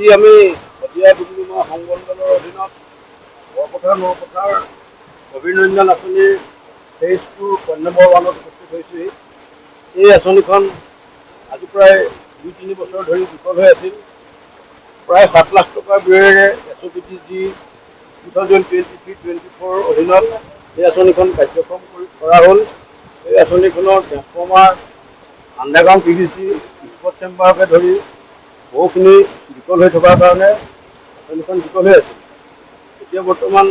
আজি আমি শদিয়া ডুমডুমা সংমণ্ডলৰ অধীনত বৰপথাৰ নপথাৰ অভিনন্দন আঁচনিৰ ফেজ 2 নম্বৰ 1ত উপস্থিত হৈছোহি। এই আঁচনিখন আজি প্ৰায় 2-3 বছৰ ধৰি বিফল হৈ আছিল। প্ৰায় 7 লাখ টকাৰ ব্যয়েৰে SOPTG 2023-24 অধীনত এই আঁচনিখন কাৰ্যক্ষম কৰা হ'ল। এই আঁচনিখনৰ ট্ৰেন্সফৰ্মাৰ, আণ্ডাৰগ্ৰাউণ্ড PVC, স্পট চেম্বাৰকে ধৰি বহুখিনি বিকল হৈ থকাৰ কাৰণে আঁচনিখন বিকল হৈ আছিল। এতিয়া বৰ্তমান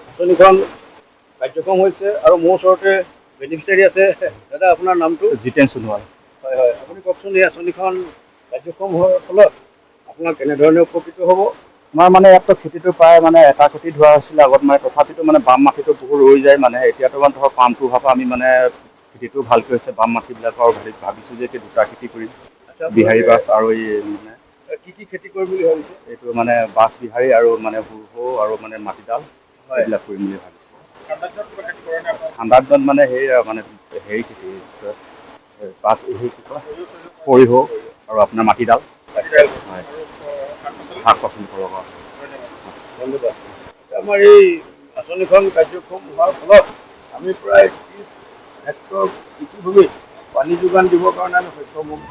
আঁচনিখন কাৰ্যক্ষম হৈছে আৰু মোৰ ওচৰতে বেনিফিচিয়াৰী আছে। দাদা, আপোনাৰ নামটো? জিতেন সোণোৱাল। হয় হয়, আপুনি কওকচোন, এই আঁচনিখন কাৰ্যক্ষম হোৱাৰ ফলত আপোনাৰ কেনেধৰণে উপকৃত হ'ব? আমাৰ মানে ইয়াততো খেতিটো প্ৰায় মানে এটা খেতি ধোৱা হৈছিলে আগত, মানে তথাপিতো মানে বাম মাটিটো বহুত ৰৈ যায়। মানে এতিয়াতো মানে ধৰক পাম্পটো হোৱাৰ পৰা আমি মানে খেতিটো ভালকৈ হৈছে। বাম মাটিবিলাকৰ ভাবিছোঁ যে দুটা খেতি কৰিম, বিহাৰী বাছ আৰু এই মানে কি খেতি কৰিম বুলি ভাবিছে? এইটো মানে বাছ বিহাৰী আৰু মানে বুৰহো আৰু মানে মাটিদাল এইবিলাক কৰিম বুলি ভাবিছোঁ। ঠাণ্ডা দিনত মানে মানে হেৰি খেতি বাছ কি কয় সৰিয়হ আৰু আপোনাৰ মাটিদাল। হয়, শাক পাচলি কৰিব পৰা। ধন্যবাদ। আমাৰ এই আঁচনিখন কাৰ্যক্ষম হোৱাৰ ফলত আমি প্ৰায় 30 হেক্টৰ কৃষিভূমিত পানী যোগান দিবৰ কাৰণে আমি সক্ষম হ'ম।